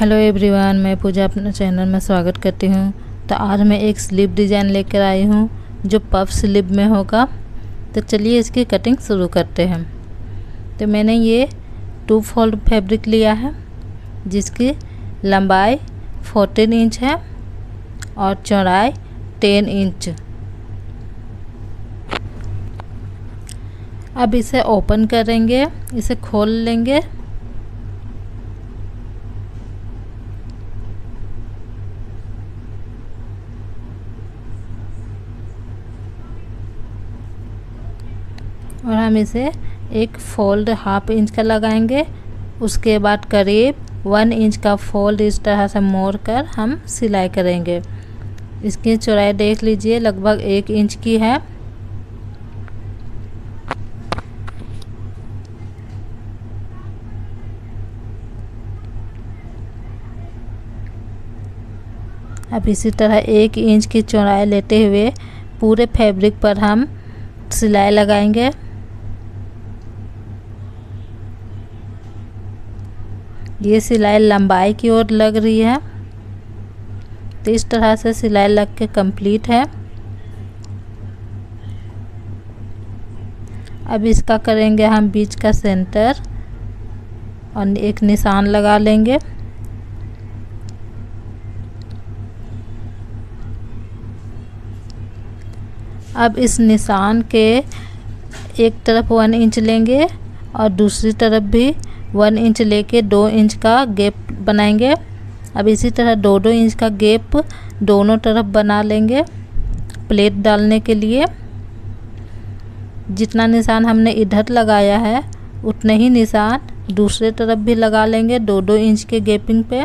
Hello everyone, मैं पूजा अपने channel में स्वागत करती हूँ। तो आज मैं एक स्लीव डिज़ाइन लेकर आई हूँ जो पफ स्लीव में होगा। तो चलिए इसकी कटिंग शुरू करते हैं। तो मैंने ये 2 फोल्ड फैब्रिक लिया है जिसकी लंबाई 14 इंच है और चौड़ाई 10 इंच। अब इसे ओपन करेंगे, इसे खोल लेंगे। और हम इसे एक फोल्ड हाफ इंच का लगाएंगे। उसके बाद करीब 1 इंच का फोल्ड इस तरह से मोड़ कर हम सिलाई करेंगे। इसकी चौड़ाई देख लीजिए, लगभग 1 इंच की है। अब इसी तरह 1 इंच की चौड़ाई लेते हुए पूरे फैब्रिक पर हम सिलाई लगाएंगे। ये सिलाई लंबाई की ओर लग रही है, तो इस तरह से सिलाई लग के कंप्लीट है। अब इसका करेंगे हम बीच का सेंटर और एक निशान लगा लेंगे। अब इस निशान के एक तरफ 1 इंच लेंगे और दूसरी तरफ भी 1 इंच लेके 2 इंच का गैप बनाएंगे। अब इसी तरह 2-2 इंच का गैप दोनों तरफ बना लेंगे प्लेट डालने के लिए। जितना निशान हमने इधर लगाया है उतने ही निशान दूसरे तरफ भी लगा लेंगे 2-2 इंच के गैपिंग पे।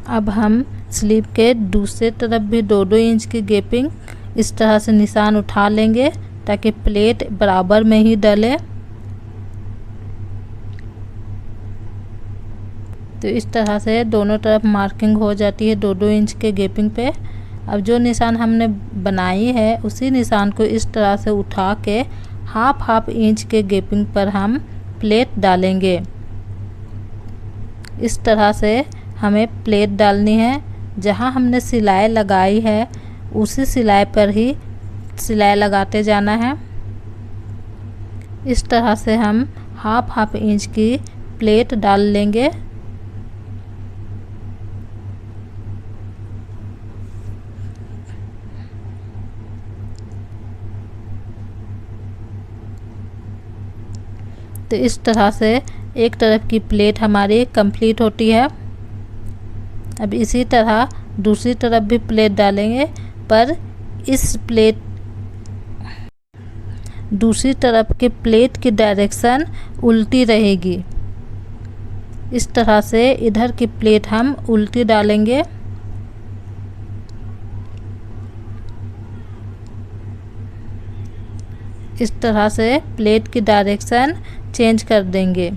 अब हम स्लीव के दूसरे तरफ भी 2-2 इंच की गैपिंग इस तरह से निशान उठा लेंगे ताकि प्लेट बराबर में ही डले। तो इस तरह से दोनों तरफ मार्किंग हो जाती है 2-2 इंच के गैपिंग पे। अब जो निशान हमने बनाई है उसी निशान को इस तरह से उठा के हाफ इंच के गैपिंग पर हम प्लेट डालेंगे। इस तरह से हमें प्लेट डालनी है। जहाँ हमने सिलाई लगाई है उसी सिलाई पर ही सिलाई लगाते जाना है। इस तरह से हम हाफ इंच की प्लेट डाल लेंगे। तो इस तरह से एक तरफ की प्लेट हमारी कंप्लीट होती है। अब इसी तरह दूसरी तरफ भी प्लेट डालेंगे, पर इस प्लेट दूसरी तरफ के प्लेट की डायरेक्शन उल्टी रहेगी। इस तरह से इधर की प्लेट हम उल्टी डालेंगे। इस तरह से प्लेट की डायरेक्शन चेंज कर देंगे।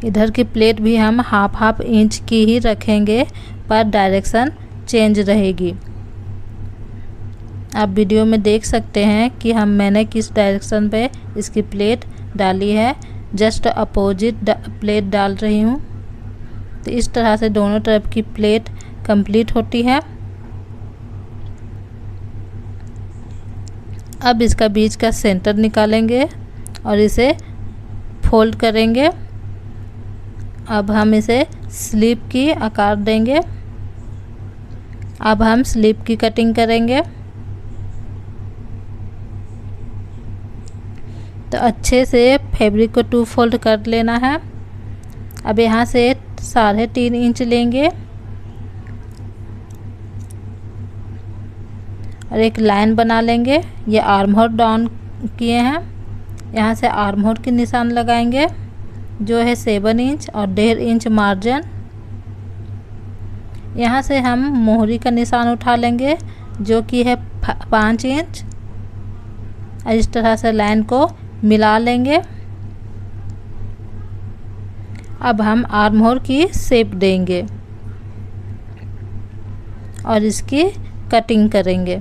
इधर की प्लेट भी हम हाफ इंच की ही रखेंगे, पर डायरेक्शन चेंज रहेगी। आप वीडियो में देख सकते हैं कि मैंने किस डायरेक्शन पे इसकी प्लेट डाली है। जस्ट अपोजिट प्लेट डाल रही हूँ। तो इस तरह से दोनों तरफ की प्लेट कंप्लीट होती है। अब इसका बीच का सेंटर निकालेंगे और इसे फोल्ड करेंगे। अब हम इसे स्लीव की आकार देंगे। अब हम स्लीव की कटिंग करेंगे। तो अच्छे से फैब्रिक को 2 फोल्ड कर लेना है। अब यहाँ से 3.5 इंच लेंगे और एक लाइन बना लेंगे। ये आर्म होल डाउन किए हैं, यहाँ से आर्म होल की निशान लगाएंगे जो है 7 इंच और 1.5 इंच मार्जिन। यहाँ से हम मोहरी का निशान उठा लेंगे जो कि है 5 इंच और इस तरह से लाइन को मिला लेंगे। अब हम आर्म होल की शेप देंगे और इसकी कटिंग करेंगे।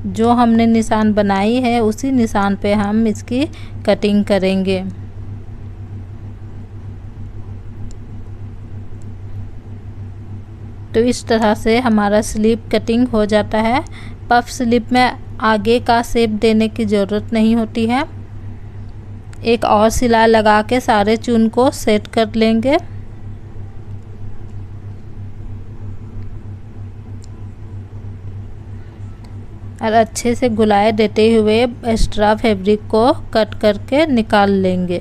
जो हमने निशान बनाई है उसी निशान पे हम इसकी कटिंग करेंगे। तो इस तरह से हमारा स्लीव कटिंग हो जाता है। पफ स्लीव में आगे का शेप देने की ज़रूरत नहीं होती है। एक और सिलाई लगा के सारे चून को सेट कर लेंगे। और अच्छे से गुलाय देते हुए एक्स्ट्रा फैब्रिक को कट करके निकाल लेंगे।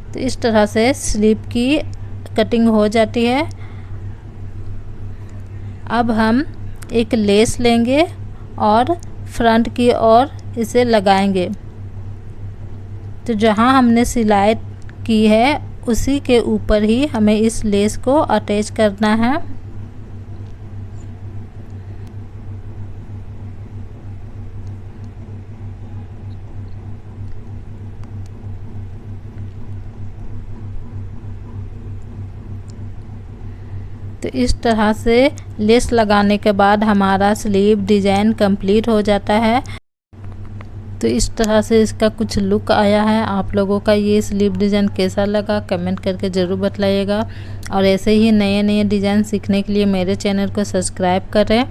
तो इस तरह से स्लीव की कटिंग हो जाती है। अब हम एक लेस लेंगे और फ्रंट की ओर इसे लगाएंगे। तो जहां हमने सिलाई की है उसी के ऊपर ही हमें इस लेस को अटैच करना है। तो इस तरह से लेस लगाने के बाद हमारा स्लीव डिज़ाइन कंप्लीट हो जाता है। तो इस तरह से इसका कुछ लुक आया है। आप लोगों का ये स्लीव डिज़ाइन कैसा लगा कमेंट करके ज़रूर बताइएगा। और ऐसे ही नए नए डिज़ाइन सीखने के लिए मेरे चैनल को सब्सक्राइब करें।